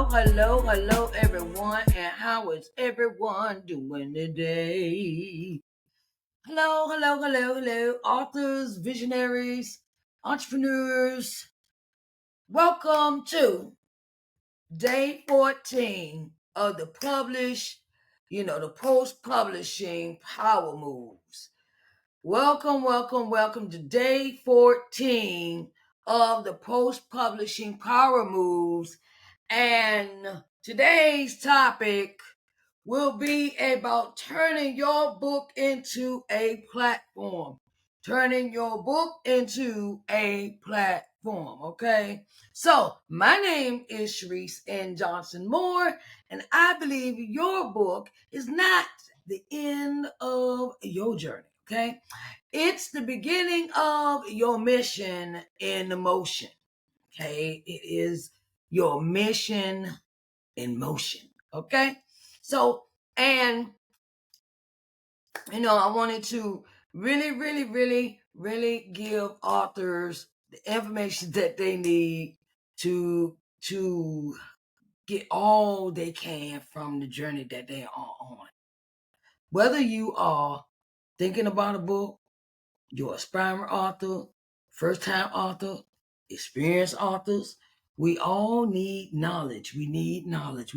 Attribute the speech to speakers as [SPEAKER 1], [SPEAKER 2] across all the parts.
[SPEAKER 1] hello, everyone, and how is everyone doing today? Hello, authors, visionaries, entrepreneurs. Welcome to day 14 of the the post-publishing power moves. Welcome to day 14 of the post-publishing power moves. And today's topic will be about turning your book into a platform. Turning your book into a platform, okay? So, my name is Sharise N. Johnson Moore, and I believe your book is not the end of your journey, okay? It's the beginning of your mission in motion, okay? It is your mission in motion, okay? So, and I wanted to really give authors the information that they need to get all they can from the journey that they are on. Whether you are thinking about a book, you're an aspiring author, first-time author, experienced authors, we all need knowledge. We need knowledge.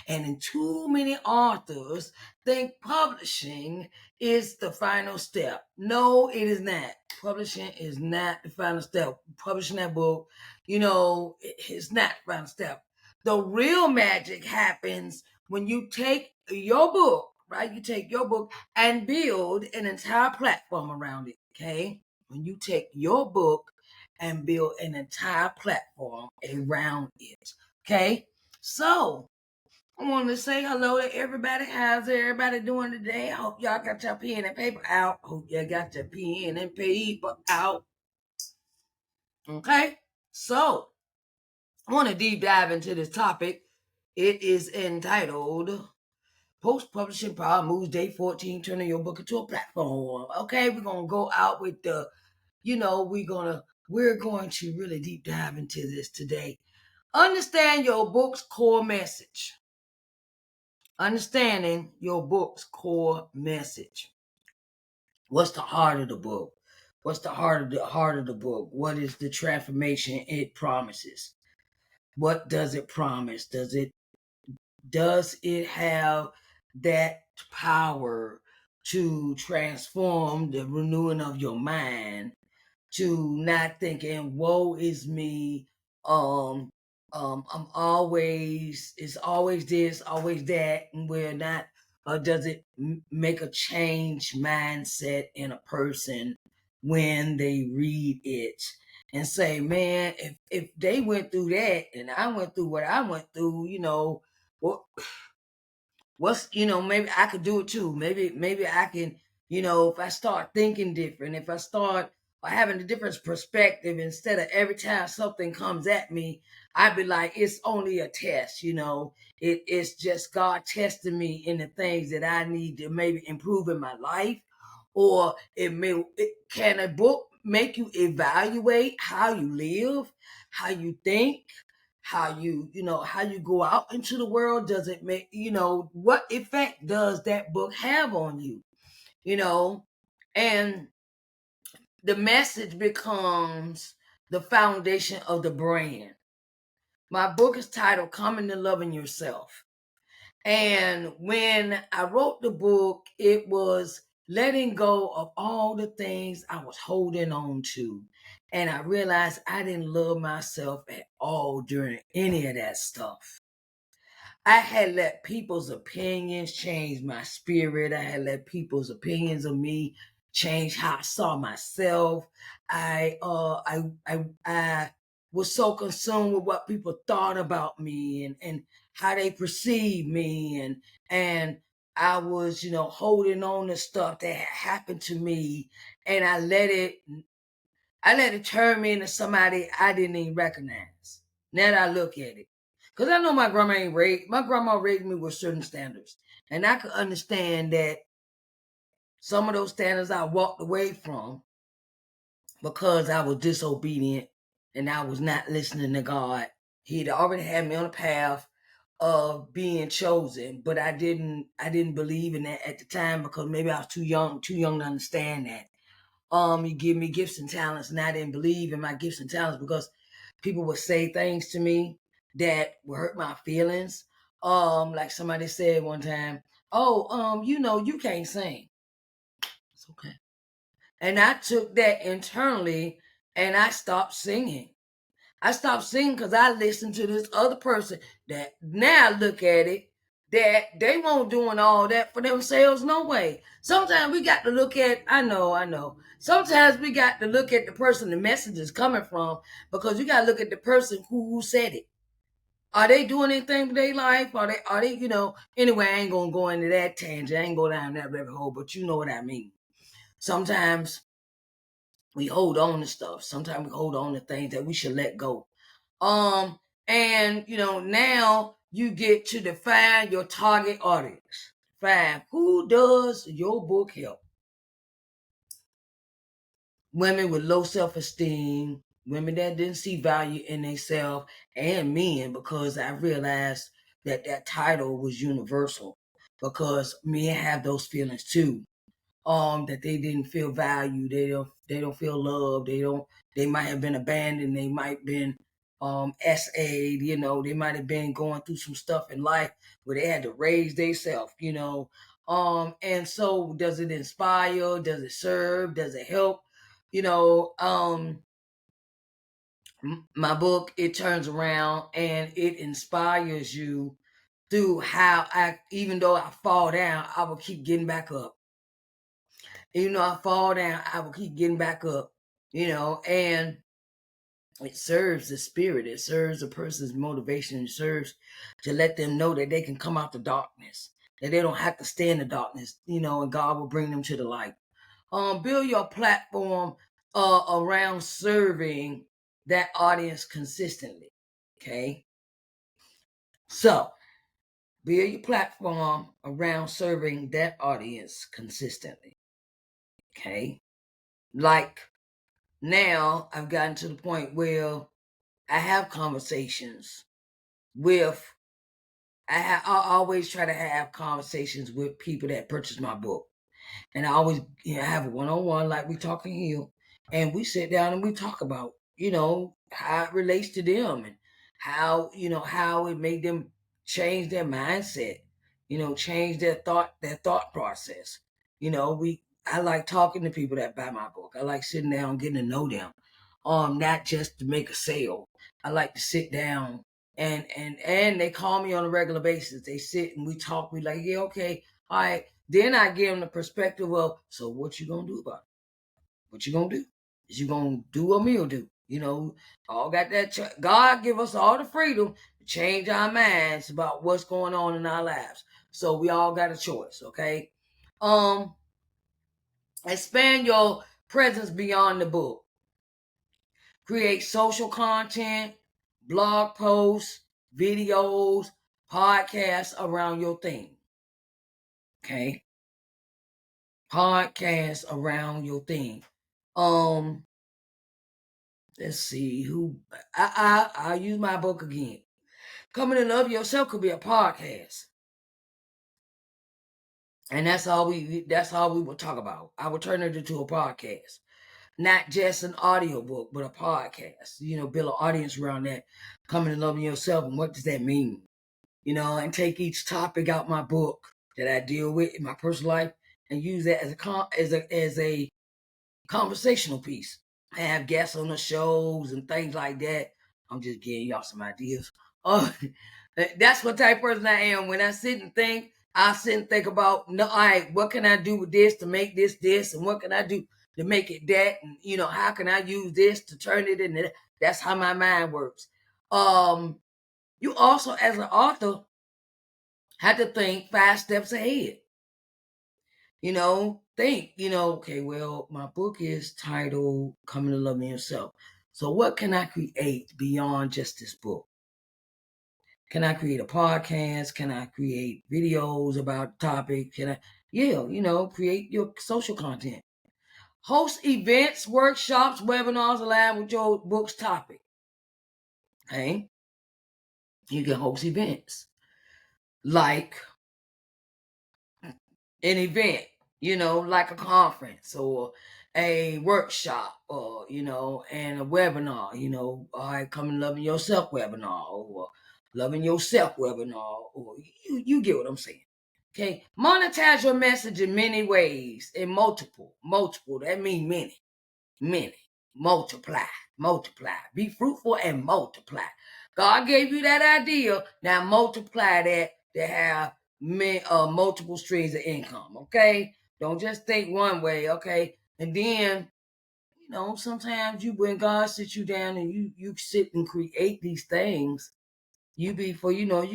[SPEAKER 1] And too many authors think publishing is the final step. No, it is not. Publishing is not the final step. Publishing that book, it's not the final step. The real magic happens when you take your book, right? You take your book and build an entire platform around it, okay? When you take your book and build an entire platform around it, okay? So, I want to say hello to everybody. How's everybody doing today? I hope y'all got your pen and paper out. Okay? So, I want to deep dive into this topic. It is entitled Post-Publishing Power Moves Day 14, turning your book into a platform. Okay, we're going to go out with the, we're going to really deep dive into this today. Understand your book's core message. Understanding your book's core message. What's the heart of the book? What's the heart of the book? What is the transformation it promises? What does it promise? Does it have that power to transform the renewing of your mind, to not thinking, woe is me, I'm always, it's always this, always that, and we're not, or does it make a change mindset in a person when they read it and say, man, if they went through that and I went through what I went through, maybe I could do it too. Maybe I can, if I start thinking different, if I start having a different perspective, instead of every time something comes at me, I'd be like, it's only a test, it's just God testing me in the things that I need to maybe improve in my life. Or can a book make you evaluate how you live, how you think, how you go out into the world? Does it make, what effect does that book have on you? And the message becomes the foundation of the brand. My book is titled Coming to Loving Yourself. And when I wrote the book, it was letting go of all the things I was holding on to. And I realized I didn't love myself at all during any of that stuff. I had let people's opinions change my spirit. I had let people's opinions of me change how I saw myself. I was so consumed with what people thought about me and how they perceived me, and I was, holding on to stuff that had happened to me, and I let it turn me into somebody I didn't even recognize. Now that I look at it. Because I know my grandma raised me with certain standards. And I could understand that some of those standards I walked away from because I was disobedient and I was not listening to God. He'd already had me on a path of being chosen, but I didn't believe in that at the time because maybe I was too young to understand that. He gave me gifts and talents, and I didn't believe in my gifts and talents because people would say things to me that would hurt my feelings. Like somebody said one time, "Oh, you can't sing." It's okay. And I took that internally, and I stopped singing. I stopped singing because I listened to this other person that now look at it that they won't doing all that for themselves no way. Sometimes we got to look at, I know. Sometimes we got to look at the person the message is coming from because you got to look at the person who said it. Are they doing anything with their life? Are they, anyway, I ain't going to go into that tangent. I ain't go down that rabbit hole, but you know what I mean. Sometimes we hold on to stuff. Sometimes we hold on to things that we should let go. And now you get to define your target audience. 5, who does your book help? Women with low self-esteem, women that didn't see value in themselves, and men, because I realized that title was universal because men have those feelings too. That they didn't feel valued, they don't feel loved, they might have been abandoned, they might have been SA'd, they might have been going through some stuff in life where they had to raise themselves, and so does it inspire, does it serve, does it help? My book, it turns around and it inspires you through how even though I fall down, I will keep getting back up. Even though I fall down, I will keep getting back up, and it serves the spirit. It serves a person's motivation. It serves to let them know that they can come out the darkness, that they don't have to stay in the darkness, and God will bring them to the light. Build your platform around serving that audience consistently. Okay. So build your platform around serving that audience consistently. Okay. Like, now I've gotten to the point where I have conversations with, I always try to have conversations with people that purchase my book. And I always have a one-on-one like we talking here. And we sit down and we talk about, how it relates to them and how it made them change their mindset, change their thought process. I like talking to people that buy my book. I like sitting down and getting to know them. Not just to make a sale. I like to sit down and they call me on a regular basis. They sit and we talk. We like, yeah, okay, all right. Then I give them the perspective of, so what you gonna do about it? What you gonna do? Is you gonna do what me'll do? All got that. God give us all the freedom to change our minds about what's going on in our lives. So we all got a choice, okay? Expand your presence beyond the book. Create social content, blog posts, videos, podcasts around your thing. Okay? Podcasts around your thing. Let's see who I'll use my book again. Coming to Love Yourself could be a podcast. And that's all we will talk about. I will turn it into a podcast. Not just an audio book, but a podcast. Build an audience around that. Coming to Loving Yourself, and what does that mean? And take each topic out my book that I deal with in my personal life and use that as a conversational piece. I have guests on the shows and things like that. I'm just giving y'all some ideas. That's what type of person I am. When I sit and think, I sit and think about, no, all right, what can I do with this to make this, and what can I do to make it that, and how can I use this to turn it into that? That's how my mind works. You also, as an author, have to think 5 steps ahead. Think, okay, well, my book is titled Coming to Love Yourself. So what can I create beyond just this book? Can I create a podcast? Can I create videos about the topic? Can I, create your social content. Host events, workshops, webinars aligned with your book's topic. Okay? You can host events like an event, like a conference or a workshop or, and a webinar, all right, come and loving yourself webinar or loving yourself webinar, or you get what I'm saying. Okay. Monetize your message in many ways, in multiple. That means many. Multiply. Be fruitful and multiply. God gave you that idea. Now multiply that to have multiple streams of income. Okay. Don't just think one way. Okay. And then, sometimes when God sits you down and you sit and create these things, you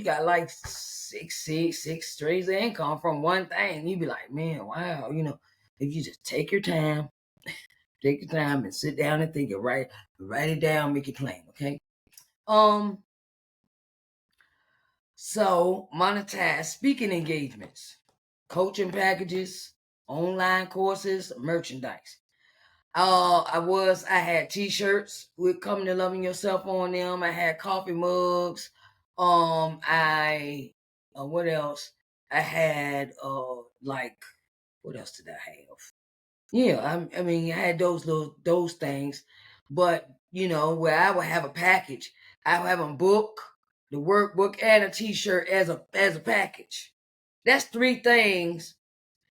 [SPEAKER 1] got like six streams of income from one thing. You be like, man, wow, if you just take your time and sit down and think it, write it down, make it plain, okay? So monetize speaking engagements, coaching packages, online courses, merchandise. I had t-shirts with Coming to Loving Yourself on them. I had coffee mugs. What else? I had what else did I have? Yeah, I mean, I had those things, but where I would have a package, I would have a book, the workbook, and a T-shirt as a package. That's three things,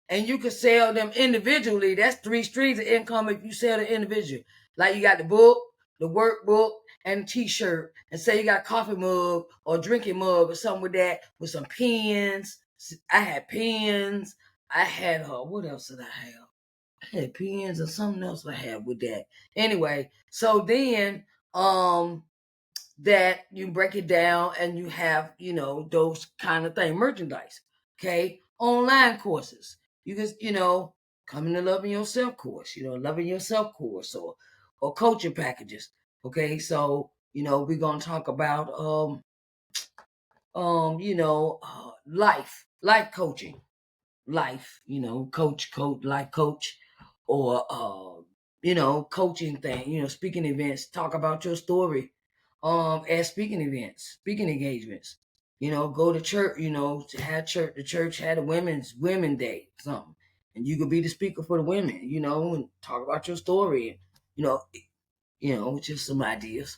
[SPEAKER 1] and you could sell them individually. That's three streams of income if you sell the individual. Like you got the book, the workbook, and a T-shirt, and say you got a coffee mug or drinking mug or something with that, with some pens. I had pens. I had what else did I have? I had pens or something else I had with that. Anyway, so then that you break it down and you have, those kind of things, merchandise. Okay. Online courses. You can, Coming to Loving Yourself course, Loving Yourself course or coaching packages. Okay. So, we're gonna talk about life coaching. Life, coach, life coach, or coaching thing, speaking events, talk about your story at speaking events, speaking engagements, go to church, to have church, the church had a women day, something, and you could be the speaker for the women, and talk about your story, and just some ideas.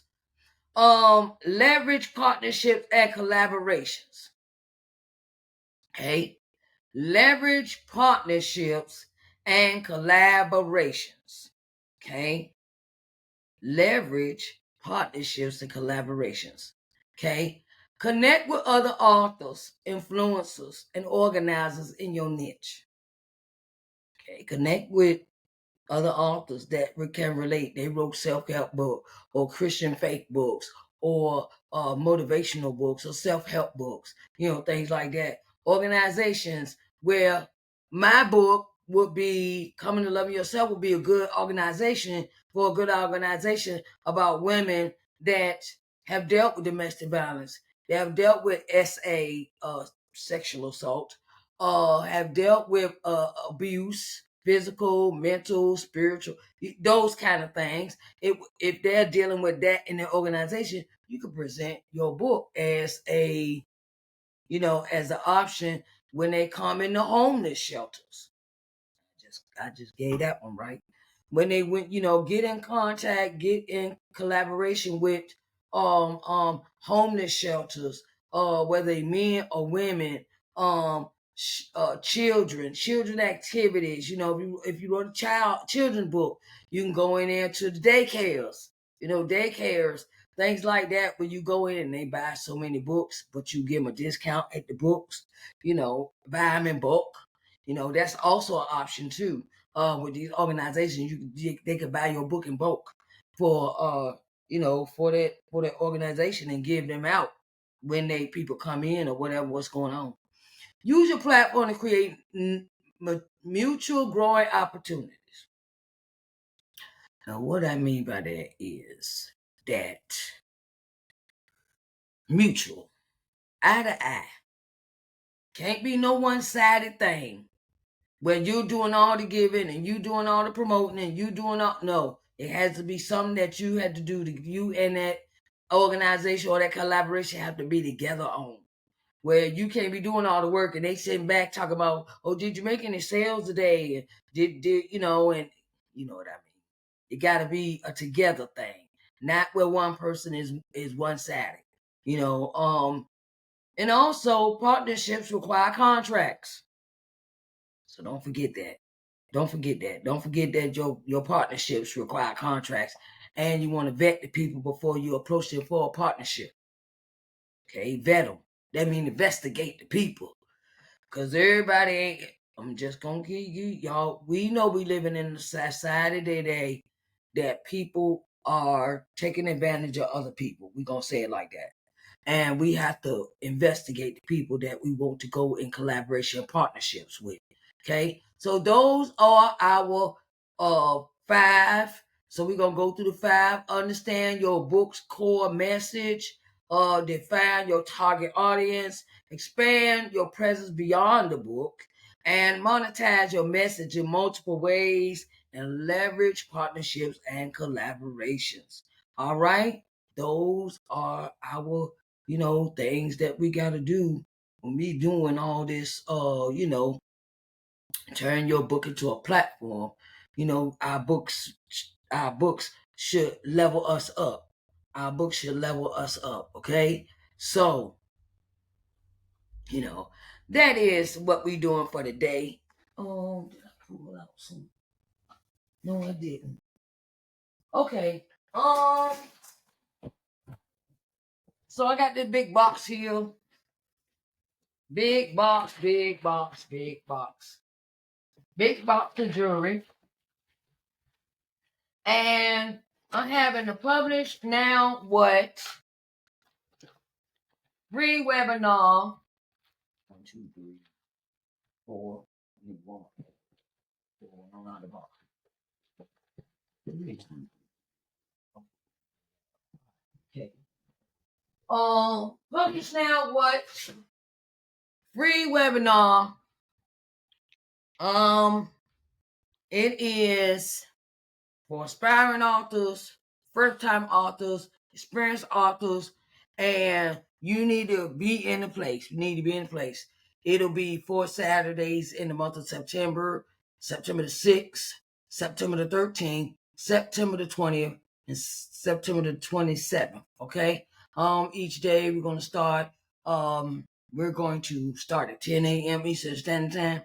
[SPEAKER 1] Leverage partnerships and collaborations. Okay. Leverage partnerships and collaborations. Okay. Leverage partnerships and collaborations. Okay. Connect with other authors, influencers, and organizers in your niche. Okay. Connect with other authors that can relate. They wrote self-help books or Christian faith books or motivational books or self-help books, things like that. Organizations where my book would be Coming to Love Yourself would be a good organization about women that have dealt with domestic violence, they have dealt with sexual assault, have dealt with abuse, physical, mental, spiritual, those kind of things. If they're dealing with that in their organization, you could present your book as as an option when they come into homeless shelters. I just gave that one right. When they went, get in contact, get in collaboration with homeless shelters, whether they men or women, children activities. If you wrote a children book, you can go in there to the daycares, things like that, where you go in and they buy so many books, but you give them a discount at the books, buy them in bulk. That's also an option too. With these organizations, they could buy your book in bulk for for that organization and give them out when people come in or what's going on. Use your platform to create mutual growing opportunities. Now, what I mean by that is that mutual, eye to eye, can't be no one-sided thing where you're doing all the giving and you doing all the promoting and you doing all. No, it has to be something that you had to do to you and that organization or that collaboration have to be together on. Where you can't be doing all the work and they sitting back talking about, oh, did you make any sales today? Did you know, and you know what I mean. It got to be a together thing, not where one person is one sided. You know, and also partnerships require contracts. So don't forget that. Don't forget that. Don't forget that your partnerships require contracts, and you want to vet the people before you approach them for a partnership. Okay, vet them. That means investigate the people, cause everybody ain't. I'm just gonna give you y'all. We know we living in a society today that people are taking advantage of other people. We gonna say it like that. And we have to investigate the people that we want to go in collaboration partnerships with. Okay, so those are our 5. So we're gonna go through the 5. Understand your book's core message. Define your target audience. Expand your presence beyond the book, and monetize your message in multiple ways, and leverage partnerships and collaborations. All right, those are our things that we got to do when we doing all this, turn your book into a platform. Our books should level us up. Our books should level us up. Okay. So, that is what we doing for the day. Did I pull out some? No, I didn't. Okay. So I got this big box here. Big box, big box, big box. Big box of jewelry. And I'm having to publish now what free webinar. 1, 2, 3, 4. I need 1. 4 around the box. Okay. Publish now what free webinar. It is for aspiring authors, first-time authors, experienced authors, and you need to be in the place. You need to be in the place. It'll be 4 Saturdays in the month of September, September the 6th, September the 13th, September the 20th, and September the 27th. Okay. Each day we're going to start. We're going to start at 10 a.m. Eastern Standard Time,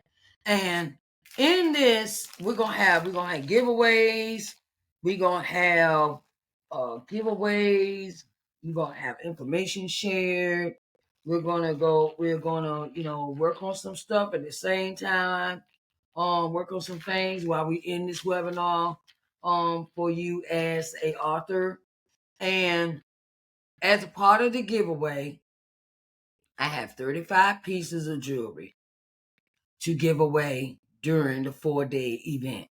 [SPEAKER 1] and in this, we're gonna have giveaways. We're gonna have giveaways. We're gonna have information shared. We're gonna work on some stuff at the same time. Work on some things while we in this webinar. For you as a author, and as a part of the giveaway, I have 35 pieces of jewelry to give away during the 4-day event.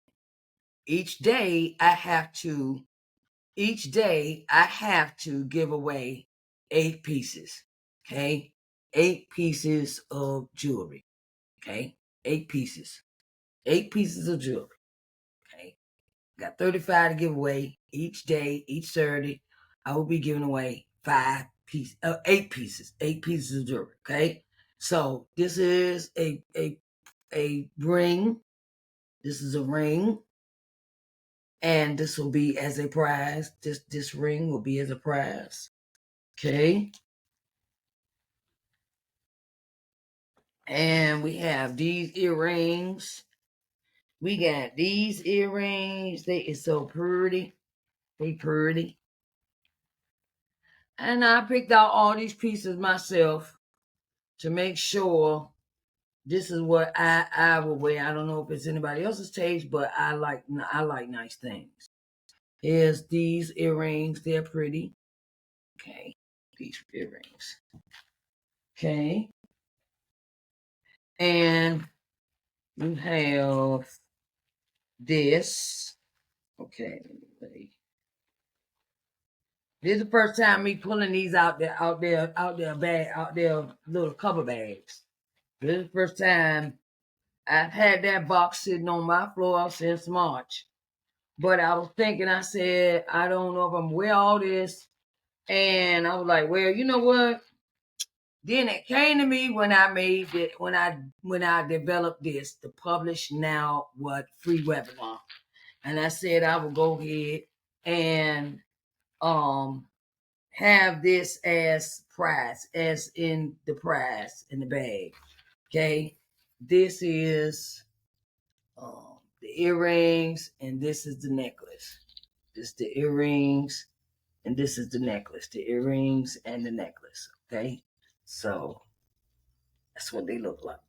[SPEAKER 1] Each day I have to give away 8 pieces. Okay? 8 pieces of jewelry. Okay? 8 pieces. 8 pieces of jewelry. Okay? Got 35 to give away each day, each Saturday. I will be giving away 8 pieces. 8 pieces of jewelry. Okay? So this is a ring. This is a ring. And this will be as a prize. This ring will be as a prize. Okay. And we have these earrings. We got these earrings. They is so pretty. They pretty. And I picked out all these pieces myself to make sure this is what I will wear. I don't know if it's anybody else's taste, but I like nice things. Here's these earrings. They're pretty. Okay. These earrings. Okay. And you have this. Okay. This is the first time me pulling these out there, little cover bags. This is the first time I've had that box sitting on my floor since March. But I was thinking, I said, I don't know if I'm wear all this And I was like, well, you know what? Then it came to me when I made it, when I developed this, the Publish Now What free webinar. And I said I would go ahead and have this as prize, as in the prize in the bag. Okay. This is the earrings, and this is the necklace. This is the earrings, and this is the necklace. The earrings and the necklace. Okay. So that's what they look like.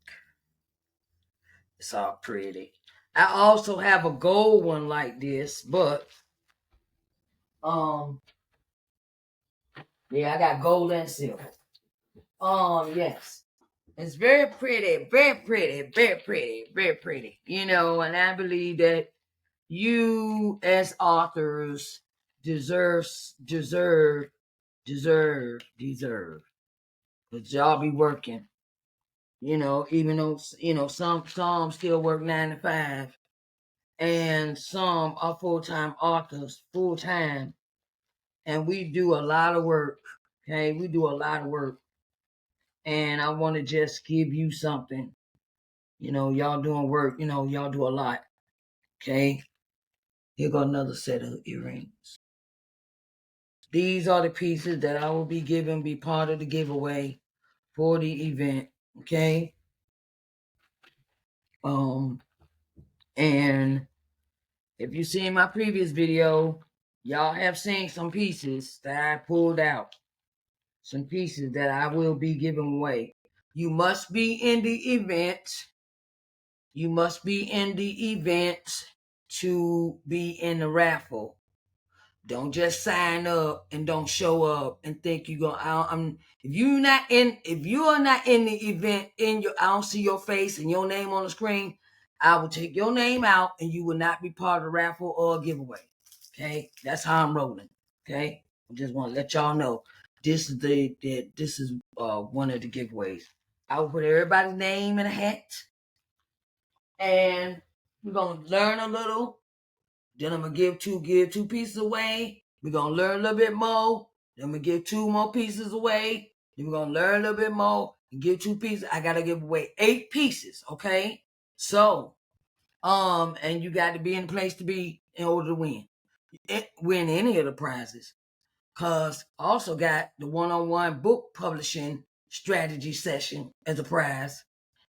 [SPEAKER 1] It's all pretty. I also have a gold one like this, but yeah, I got gold and silver. Yes. It's very pretty, very pretty, very pretty, very pretty. You know, and I believe that you as authors deserve. Because y'all be working. You know, even though some still work 9 to 5, and some are full-time authors, full-time, and we do a lot of work. Okay, we do a lot of work, and I want to just give you something. You know, y'all doing work. You know, y'all do a lot. Okay, here go another set of earrings. These are the pieces that I will be giving, be part of the giveaway for the event. Okay. And if you seen my previous video, y'all have seen some pieces that I pulled out. Some pieces that I will be giving away. You must be in the event. You must be in the event to be in the raffle. Don't just sign up and don't show up and think you're gonna. If you're not in the event, I don't see your face and your name on the screen, I will take your name out and you will not be part of the raffle or giveaway. Okay, that's how I'm rolling. Okay, I just want to let y'all know this is one of the giveaways. I will put everybody's name in a hat, and we're gonna learn a little. Then I'm gonna give two pieces away. We're gonna learn a little bit more. Then I'm gonna give 2 more pieces away. Then we're gonna learn a little bit more and give 2 pieces. I gotta give away 8 pieces, okay? So, and you got to be in the place to be in order to win any of the prizes. Cause I also got the one-on-one book publishing strategy session as a prize,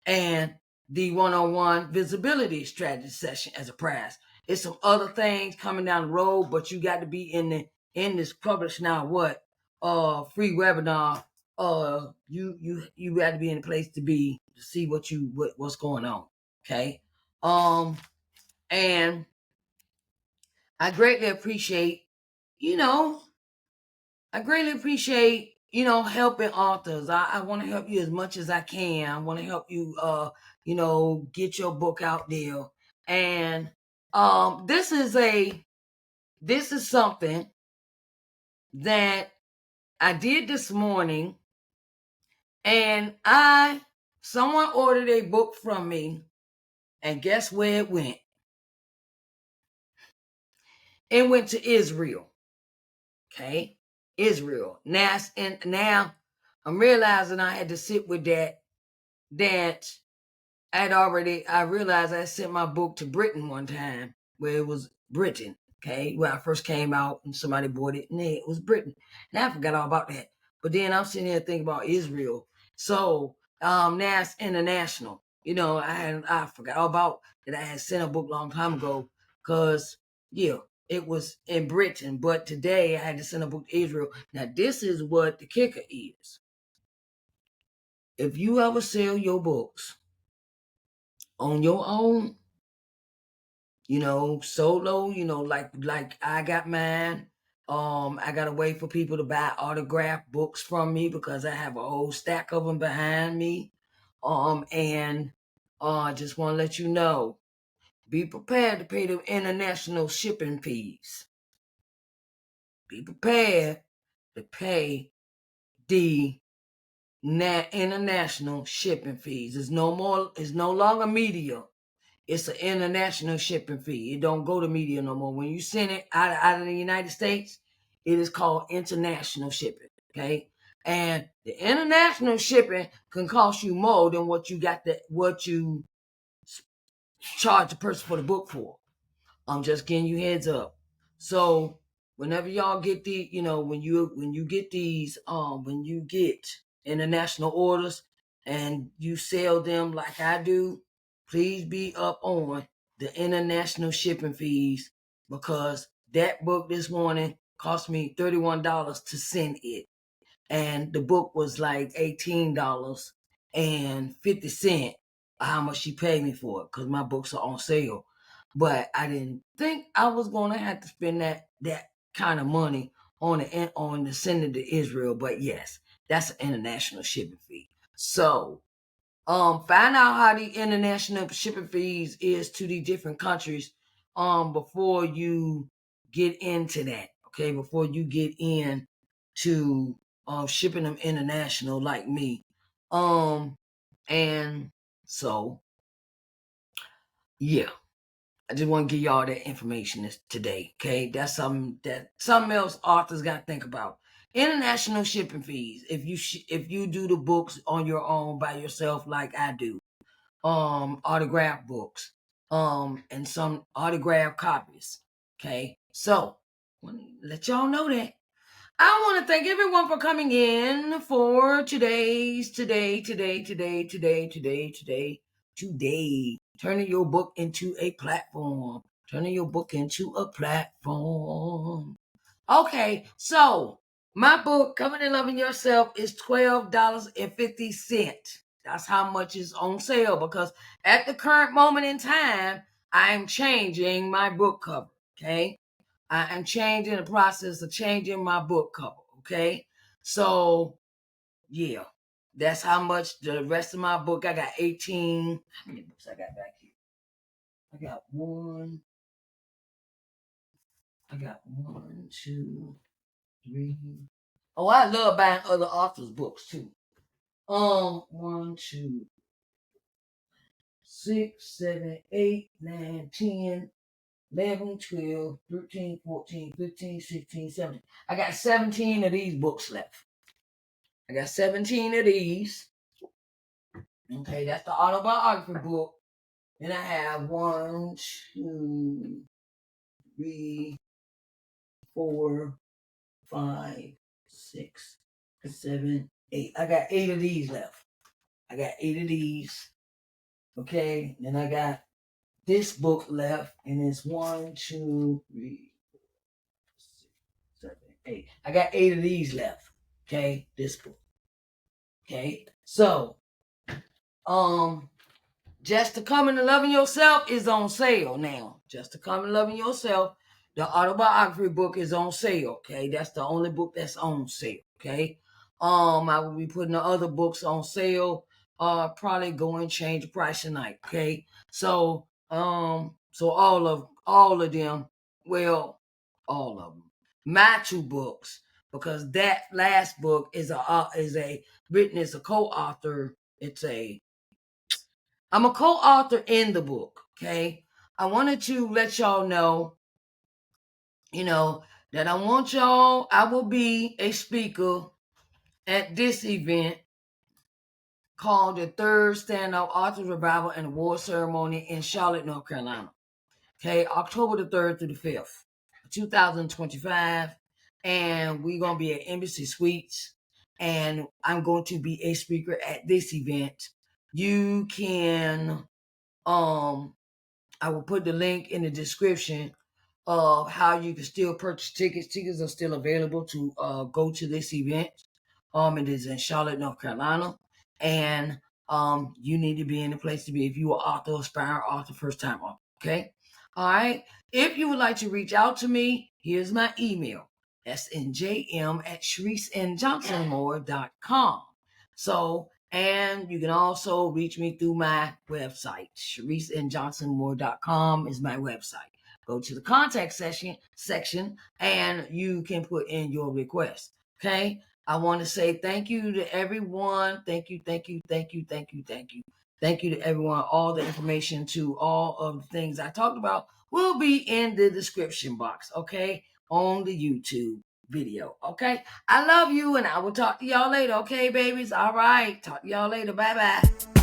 [SPEAKER 1] and the one-on-one visibility strategy session as a prize. It's some other things coming down the road, but you got to be in this Publish Now What free webinar. You got to be in a place to see what's going on. Okay. And I greatly appreciate, you know, helping authors. I want to help you as much as I can. I want to help you, get your book out there. And this is something that I did this morning, and someone ordered a book from me, and guess where it went? It went to Israel. Okay, Israel. Now I'm realizing I had to sit with that. I realized I sent my book to Britain one time, where it was Britain. Okay, when I first came out and somebody bought it, and it was Britain. Now I forgot all about that. But then I'm sitting here thinking about Israel. So now it's international. You know, I forgot all about that. I had sent a book a long time ago, because it was in Britain. But today I had to send a book to Israel. Now this is what the kicker is. If you ever sell your books on your own, solo, like I got mine. I gotta wait for people to buy autographed books from me because I have a whole stack of them behind me. And I just want to let you know, be prepared to pay the international shipping fees. Be prepared to pay the international shipping fees. It's no longer media. It's an international shipping fee. It don't go to media no more. When you send it out of the United States, it is called international shipping. Okay. And the international shipping can cost you more than what you charge the person for the book for. I'm just giving you heads up. So whenever y'all get when you get these, when you get international orders and you sell them like I do, please be up on the international shipping fees, because that book this morning cost me $31 to send it. And the book was like $18.50, how much she paid me for it, because my books are on sale. But I didn't think I was gonna have to spend that kind of money on the sending to Israel. But yes, that's an international shipping fee. So find out how the international shipping fees is to the different countries before you get into that. Okay, before you get in to shipping them international like me. And so yeah, I just want to give y'all that information today. Okay, that's something else authors got to think about. International shipping fees. If you do the books on your own by yourself like I do, autograph books, and some autograph copies. Okay, so let y'all know that. I want to thank everyone for coming in for today. Turning your book into a platform. Turning your book into a platform. Okay, so my book, Coming and Loving Yourself, is $12.50. That's how much is on sale, because at the current moment in time, I am changing my book cover. Okay, I am changing the process of changing my book cover. Okay, so yeah, that's how much the rest of my book. I got 18. How many books I got back here? I got one, two, three. Oh, I love buying other authors' books too. 1, 2, 6, 7, 8, 9, 10, 11, 12, 13, 14, 15, 16, 17. I got 17 of these books left. I got 17 of these. Okay, that's the autobiography book. Then I have 1, 2, 3, 4, 5, 6, 7, 8. I got 8 of these left. Okay, then I got this book left, and it's 1, 2, 3, 6, 7, 8. I got 8 of these left. Okay, this book. Okay, so Just to Come and Loving Yourself is on sale now. Just to Come and Loving Yourself, the autobiography book, is on sale. Okay, that's the only book that's on sale. Okay, I will be putting the other books on sale. Probably go and change the price tonight. Okay, so all of them, well, all of them, my 2 books, because that last book is written as a co-author. I'm a co-author in the book, okay? I wanted to let y'all know, that I will be a speaker at this event called the Third Stand Up Authors Revival and Award Ceremony in Charlotte, North Carolina. Okay, October the 3rd through the 5th, 2025. And we're going to be at Embassy Suites. And I'm going to be a speaker at this event. You can I will put the link in the description of how you can still purchase tickets. Tickets are still available to go to this event. It is in Charlotte, North Carolina, and you need to be in the place to be if you are author, aspiring author, first time author. Okay, all right. If you would like to reach out to me, here's my email: snjm@ShariceandJohnsonmore.com. So. And you can also reach me through my website. ShariceandJohnsonmore.com is my website. Go to the contact section and you can put in your request. Okay? I want to say thank you to everyone. Thank you. Thank you to everyone. All the information to all of the things I talked about will be in the description box, okay? On the YouTube video. Okay, I love you, and I will talk to y'all later. Okay, babies. All right, talk to y'all later. Bye bye.